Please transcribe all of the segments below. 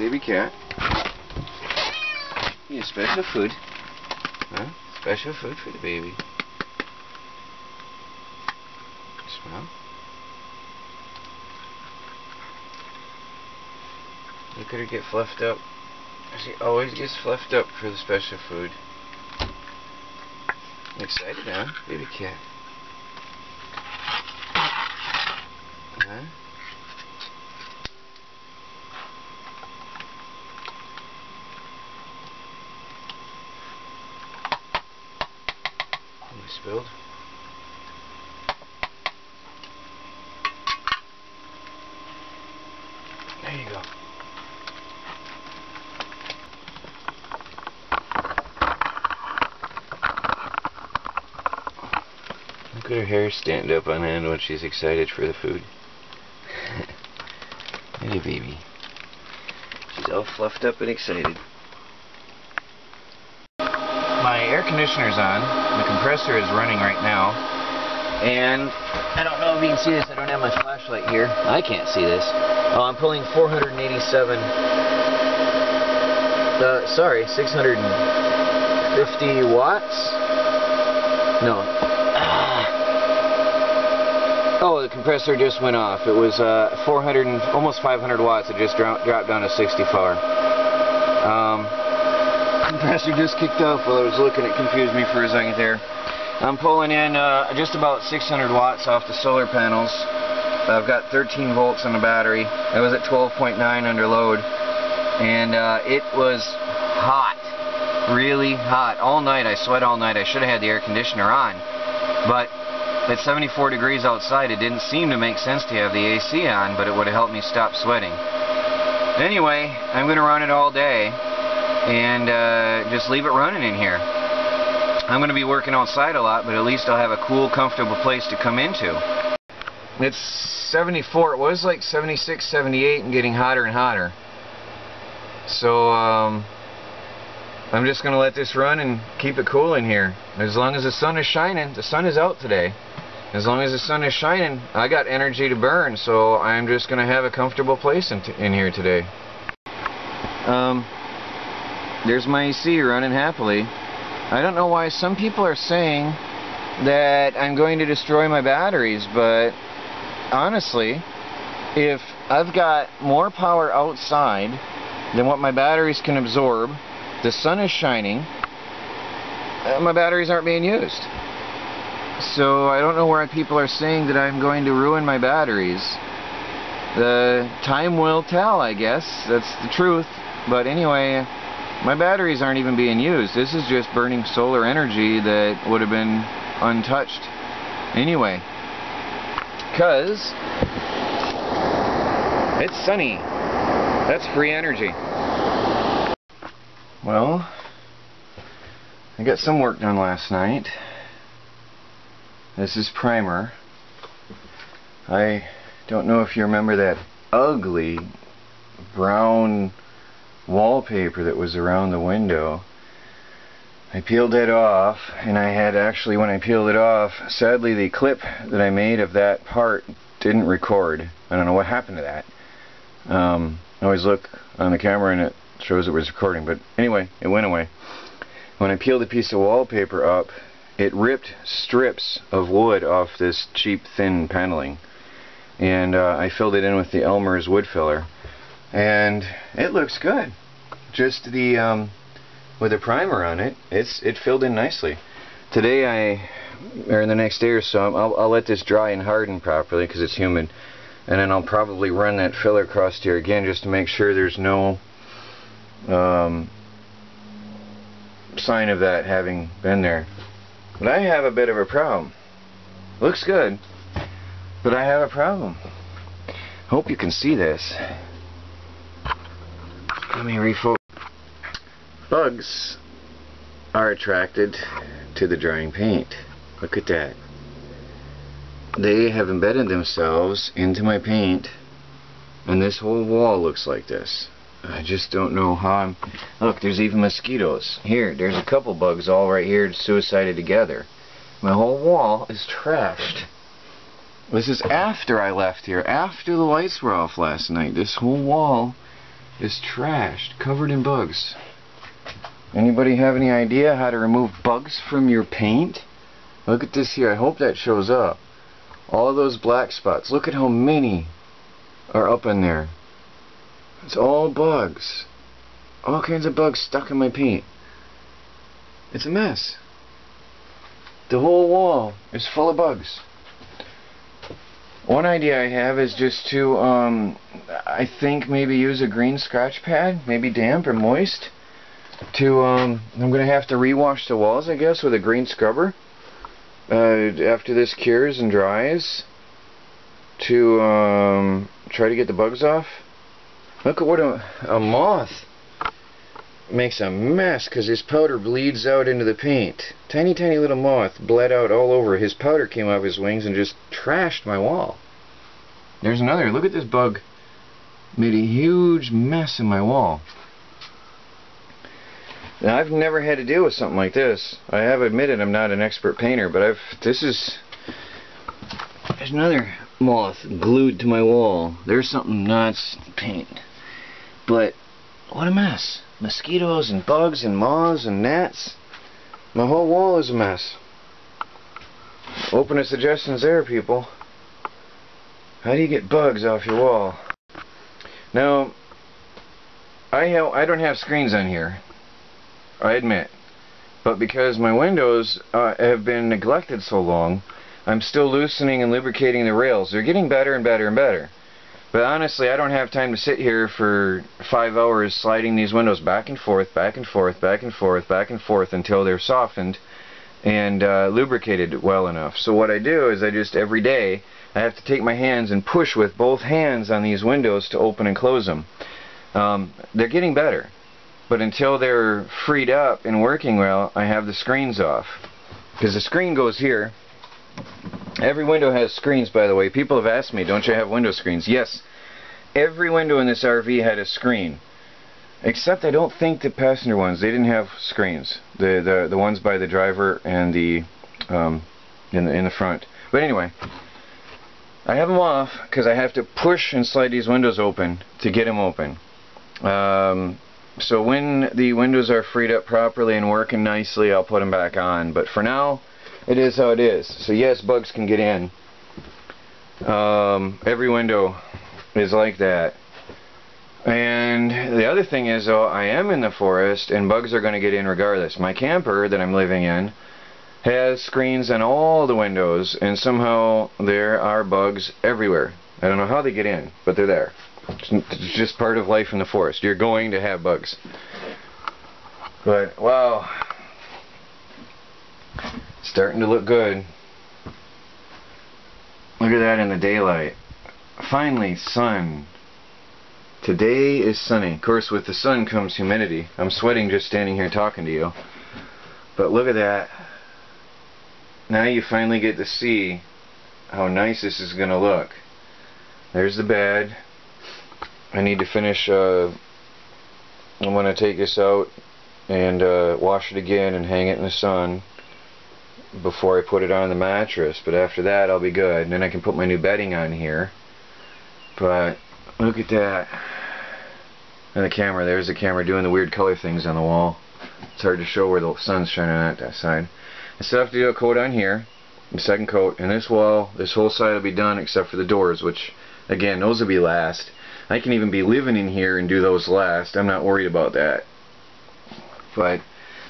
baby cat. Yeah, special food. Huh? Special food for the baby. Smell. Look at her get fluffed up. She always gets fluffed up for the special food. I'm excited, huh? Baby cat. Huh? Oh, I spilled. There you go. Look at her hair stand up on end when she's excited for the food. Hey baby. She's all fluffed up and excited. My air conditioner's on. The compressor is running right now. And I don't know if you can see this. I don't have my flashlight here. I can't see this. Oh, I'm pulling 487. Sorry, 650 watts? No. Oh, the compressor just went off. It was 400 and almost 500 watts. It just dropped down to 64. Compressor just kicked off while I was looking. It confused me for a second there. I'm pulling in just about 600 watts off the solar panels. I've got 13 volts on the battery. I was at 12.9 under load, and it was hot, really hot. All night, I sweat all night. I should have had the air conditioner on, but at 74 degrees outside, it didn't seem to make sense to have the AC on, but it would have helped me stop sweating. Anyway, I'm going to run it all day and just leave it running in here. I'm going to be working outside a lot, but at least I'll have a cool, comfortable place to come into. It's 74. It was like 76, 78 and getting hotter and hotter. So I'm just going to let this run and keep it cool in here. As long as the sun is shining. The sun is out today. As long as the sun is shining, I got energy to burn, so I'm just going to have a comfortable place in here today. There's my AC running happily. I don't know why some people are saying that I'm going to destroy my batteries, but honestly, if I've got more power outside than what my batteries can absorb, the sun is shining, my batteries aren't being used. So I don't know why people are saying that I'm going to ruin my batteries. The time will tell, I guess. That's the truth. But anyway, my batteries aren't even being used. This is just burning solar energy that would have been untouched anyway. Because it's sunny. That's free energy. Well, I got some work done last night. This is primer. I don't know if you remember that ugly brown wallpaper that was around the window. I peeled it off, and I had actually, when I peeled it off, sadly the clip that I made of that part didn't record. I don't know what happened to that. I always look on the camera and it shows it was recording, but anyway, it went away. When I peeled a piece of wallpaper up, it ripped strips of wood off this cheap thin paneling, and I filled it in with the Elmer's wood filler, and it looks good. Just the with the primer on it, it filled in nicely. Today or in the next day or so, I'll let this dry and harden properly because it's humid, and then I'll probably run that filler across here again just to make sure there's no sign of that having been there. But I have a bit of a problem. Looks good, but I have a problem. Hope you can see this. Let me refocus. Bugs are attracted to the drying paint. Look at that. They have embedded themselves into my paint, and this whole wall looks like this. I just don't know how I'm... Look, there's even mosquitoes. Here, there's a couple bugs all right here suicided together. My whole wall is trashed. This is after I left here, after the lights were off last night. This whole wall is trashed, covered in bugs. Anybody have any idea how to remove bugs from your paint? Look at this here. I hope that shows up. All those black spots. Look at how many are up in there. It's all bugs. All kinds of bugs stuck in my paint. It's a mess. The whole wall is full of bugs. One idea I have is just to, I think maybe use a green scratch pad, maybe damp or moist. I'm going to have to rewash the walls, I guess, with a green scrubber after this cures and dries to try to get the bugs off. Look at what a moth makes a mess because his powder bleeds out into the paint. Tiny little moth bled out all over. His powder came off his wings and just trashed my wall. There's another. Look at this bug. Made a huge mess in my wall. Now, I've never had to deal with something like this. I have admitted I'm not an expert painter, but there's another moth glued to my wall. There's something nuts paint. But what a mess. Mosquitoes and bugs and moths and gnats. My whole wall is a mess. Open to suggestions there, people. How do you get bugs off your wall? Now, I don't have screens on here, I admit. But because my windows have been neglected so long, I'm still loosening and lubricating the rails. They're getting better and better and better. But honestly, I don't have time to sit here for 5 hours sliding these windows back and forth, back and forth, back and forth, back and forth until they're softened and lubricated well enough. So what I do is I just every day I have to take my hands and push with both hands on these windows to open and close them. They're getting better, but until they're freed up and working well, I have the screens off. Because the screen goes here. Every window has screens, by the way. People have asked me, don't you have window screens? Yes. Every window in this RV had a screen. Except I don't think the passenger ones, they didn't have screens. The ones by the driver and the in the front. But anyway, I have them off because I have to push and slide these windows open to get them open. So when the windows are freed up properly and working nicely, I'll put them back on. But for now, it is how it is. So yes, bugs can get in. Every window is like that. And the other thing is, though, I am in the forest and bugs are going to get in regardless. My camper that I'm living in has screens on all the windows, and somehow there are bugs everywhere. I don't know how they get in, but they're there. It's just part of life in the forest. You're going to have bugs. But wow, starting to look good. Look at that in the daylight. Finally, sun. Today is sunny. Of course, with the sun comes humidity. I'm sweating just standing here talking to you. But look at that. Now you finally get to see how nice this is going to look. There's the bed. I need to finish, I'm going to take this out and wash it again and hang it in the sun before I put it on the mattress. But after that, I'll be good. And then I can put my new bedding on here. But look at that. And the camera, there's the camera doing the weird color things on the wall. It's hard to show where the sun's shining on that side. I still have to do a coat on here, the second coat, and this wall, this whole side will be done except for the doors, which, again, those will be last. I can even be living in here and do those last. I'm not worried about that. But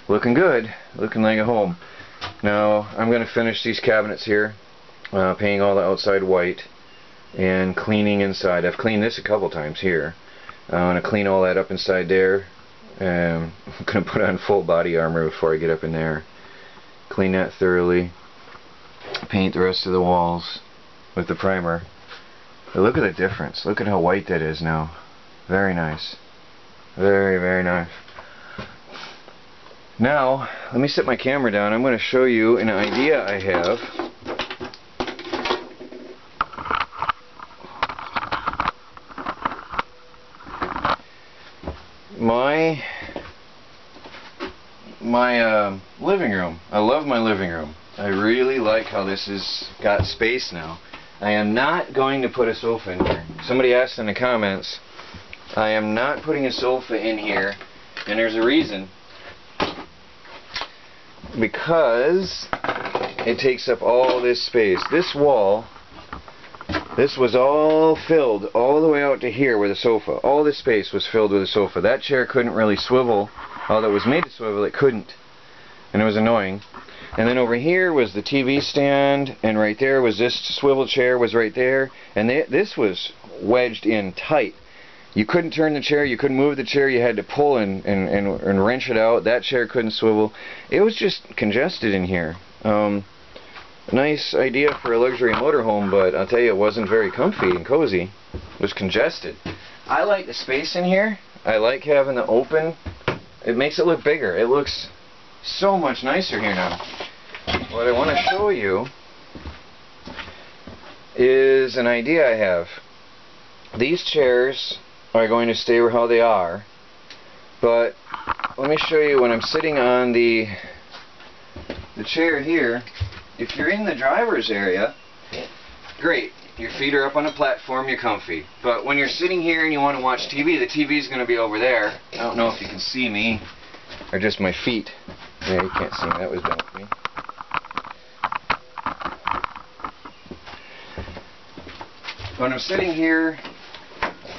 looking good, looking like a home. Now I'm going to finish these cabinets here, painting all the outside white and cleaning inside. I've cleaned this a couple times here. I'm going to clean all that up inside there. I'm going to put on full body armor before I get up in there. Clean that thoroughly. Paint the rest of the walls with the primer. But look at the difference. Look at how white that is now. Very nice. Very, very nice. Now, let me set my camera down. I'm going to show you an idea I have. My living room. I love my living room. I really like how this has got space now. I am not going to put a sofa in here. Somebody asked in the comments, I am not putting a sofa in here, and there's a reason. Because it takes up all this space. This wall, this was all filled all the way out to here with a sofa. All this space was filled with a sofa. That chair couldn't really swivel. Although it was made to swivel, it couldn't. And it was annoying. And then over here was the TV stand, and right there was this swivel chair was right there. And this was wedged in tight. You couldn't turn the chair, you couldn't move the chair, you had to pull and wrench it out. That chair couldn't swivel. It was just congested in here. Nice idea for a luxury motorhome, but I'll tell you, it wasn't very comfy and cozy. It was congested. I like the space in here. I like having the open. It makes it look bigger. It looks so much nicer here now. What I want to show you is an idea I have. These chairs are going to stay how they are, but let me show you when I'm sitting on the chair here. If you're in the driver's area, great, your feet are up on a platform, you're comfy. But when you're sitting here and you want to watch TV, the TV is going to be over there. I don't know if you can see me, or just my feet. Yeah, you can't see me, that was dumb of me. When I'm sitting here,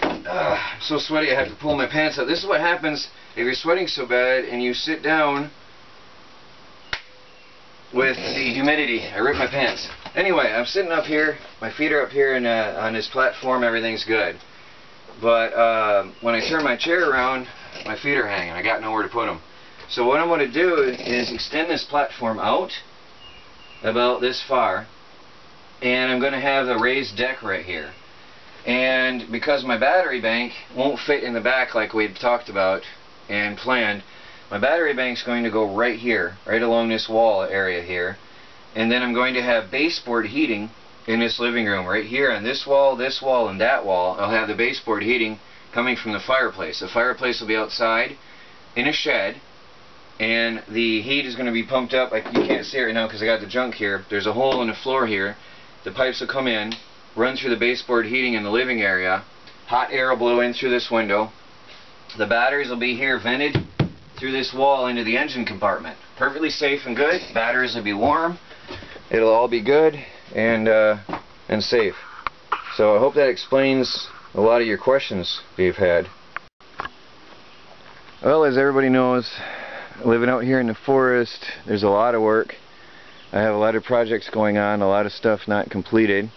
I'm so sweaty I have to pull my pants up. This is what happens if you're sweating so bad and you sit down with the humidity. I rip my pants. Anyway, I'm sitting up here, my feet are up here, and on this platform everything's good. But when I turn my chair around, my feet are hanging. I got nowhere to put them. So what I'm going to do is extend this platform out about this far, and I'm going to have a raised deck right here. And because my battery bank won't fit in the back like we'd talked about and planned, my battery bank's going to go right here, right along this wall area here. And then I'm going to have baseboard heating in this living room, right here on this wall, and that wall. I'll have the baseboard heating coming from the fireplace. The fireplace will be outside in a shed, and the heat is going to be pumped up. You can't see it right now because I got the junk here. There's a hole in the floor here. The pipes will come in, run through the baseboard heating in the living area. Hot air will blow in through this window. The batteries will be here vented through this wall into the engine compartment. Perfectly safe and good. Batteries will be warm. It'll all be good and safe. So I hope that explains a lot of your questions that you've had. Well, as everybody knows, living out here in the forest, there's a lot of work. I have a lot of projects going on, a lot of stuff not completed.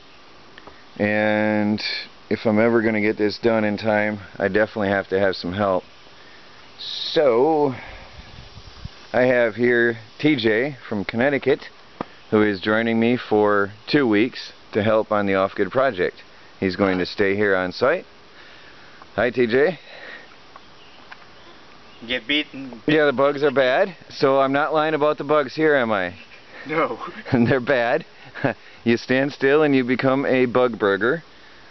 And if I'm ever going to get this done in time, I definitely have to have some help. So I have here TJ from Connecticut, who is joining me for 2 weeks to help on the Off Good project. He's going to stay here on site. Hi TJ. Get beaten. Yeah, the bugs are bad. So I'm not lying about the bugs here, am I? No. They're bad. You stand still and you become a bug burger.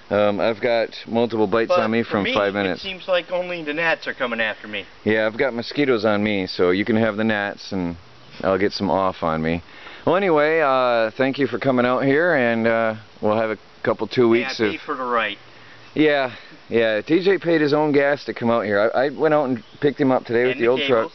I've got multiple bites on me from 5 minutes. It seems like only the gnats are coming after me. Yeah, I've got mosquitoes on me, so you can have the gnats and I'll get some off on me. Well, anyway, thank you for coming out here, and we'll have a couple 2 weeks of... Yeah, I paid for the right. Yeah, TJ paid his own gas to come out here. I went out and picked him up today with the old truck.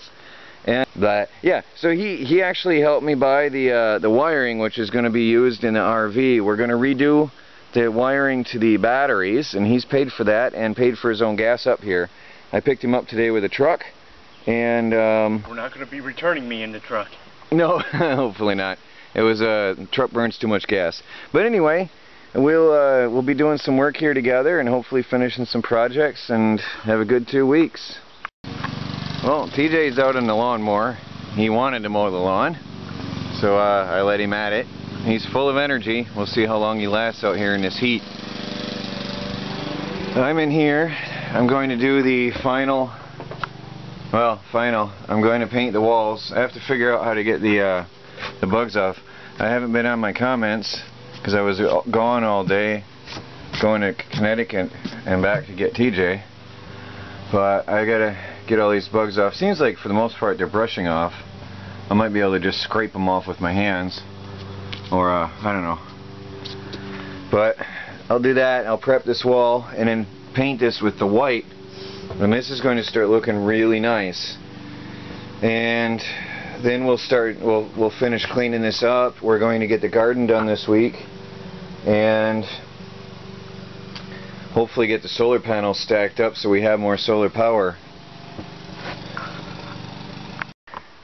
And that, yeah, so he actually helped me buy the wiring, which is going to be used in the RV. We're going to redo the wiring to the batteries, and he's paid for that and paid for his own gas up here. I picked him up today with a truck, and we're not going to be returning me in the truck. No, hopefully not. It was truck burns too much gas. But anyway, we'll be doing some work here together and hopefully finishing some projects and have a good 2 weeks. Well, TJ's out on the lawnmower. He wanted to mow the lawn, so I let him at it. He's full of energy. We'll see how long he lasts out here in this heat. I'm in here. I'm going to do the final. I'm going to paint the walls. I have to figure out how to get the bugs off. I haven't been on my comments because I was gone all day, going to Connecticut and back to get TJ. But I gotta get all these bugs off. Seems like for the most part they're brushing off. I might be able to just scrape them off with my hands, or I don't know. But I'll do that. I'll prep this wall and then paint this with the white And this is going to start looking really nice. And then we'll finish cleaning this up. We're going to get the garden done this week. And hopefully get the solar panels stacked up so we have more solar power.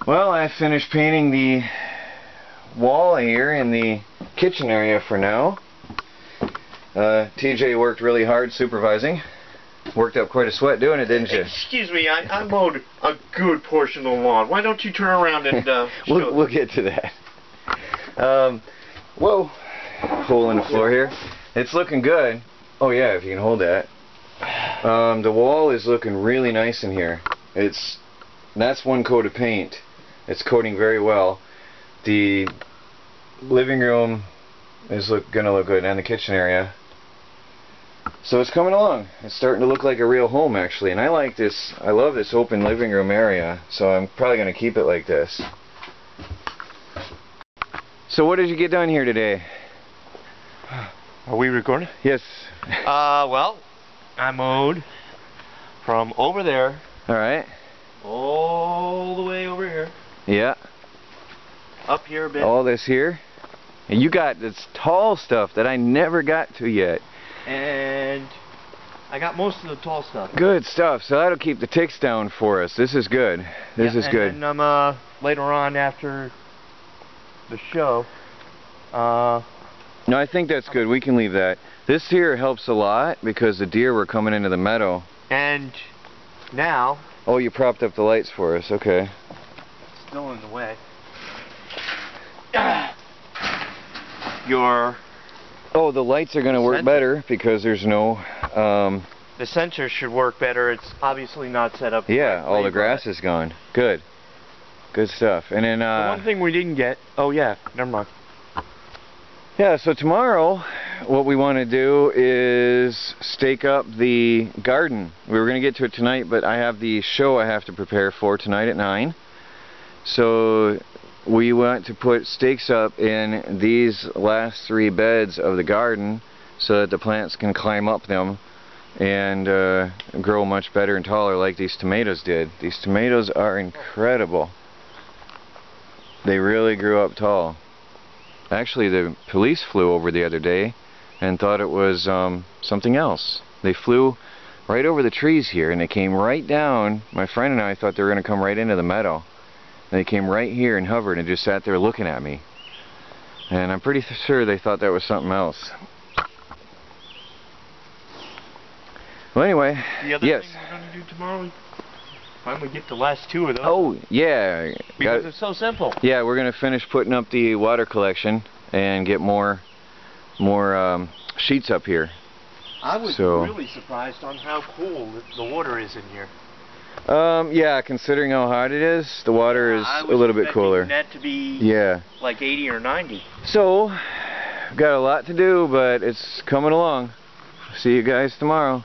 Well, I finished painting the wall here in the kitchen area for now. TJ worked really hard supervising. Worked up quite a sweat doing it, didn't you? Excuse me, I mowed a good portion of the lawn. Why don't you turn around and we'll get to that. Whoa, hole in the floor here. It's looking good. Oh yeah, if you can hold that. The wall is looking really nice in here. That's one coat of paint. It's coating very well. The living room is gonna look good, and the kitchen area. So it's coming along. It's starting to look like a real home, actually, and I like this. I love this open living room area, so I'm probably gonna keep it like this. So what did you get done here today? Are we recording? Yes. Well, I mowed from over there. All right. All the way over here. Yeah. Up here a bit. All this here. And you got this tall stuff that I never got to yet. And I got most of the tall stuff. Good stuff. So that'll keep the ticks down for us. This is good. This is good. And I'm later on after the show. No, I think that's good. We can leave that. This here helps a lot because the deer were coming into the meadow. And now. Oh, you propped up the lights for us. Okay. Still in the way. Oh, the lights are going to work better because there's no... the sensor should work better. It's obviously not set up. Yeah, all the grass is gone. Good. Good stuff. And then... the one thing we didn't get... Oh, yeah. Never mind. Yeah, so tomorrow what we want to do is stake up the garden. We were going to get to it tonight, but I have the show I have to prepare for tonight at 9. So we want to put stakes up in these last 3 beds of the garden so that the plants can climb up them and grow much better and taller like these tomatoes did. These tomatoes are incredible. They really grew up tall. Actually, the police flew over the other day and thought it was something else. They flew right over the trees here and they came right down. My friend and I thought they were going to come right into the meadow. And they came right here and hovered and just sat there looking at me. And I'm pretty sure they thought that was something else. Well, anyway, the other yes. thing we're going to do tomorrow, finally get the last 2 of those. Oh, yeah. Because it's so simple. Yeah, we're going to finish putting up the water collection and get more sheets up here. I was really surprised on how cool the water is in here. Yeah, considering how hot it is, the water is a little bit cooler. I was expecting that to be like 80 or 90. So, got a lot to do, but it's coming along. See you guys tomorrow.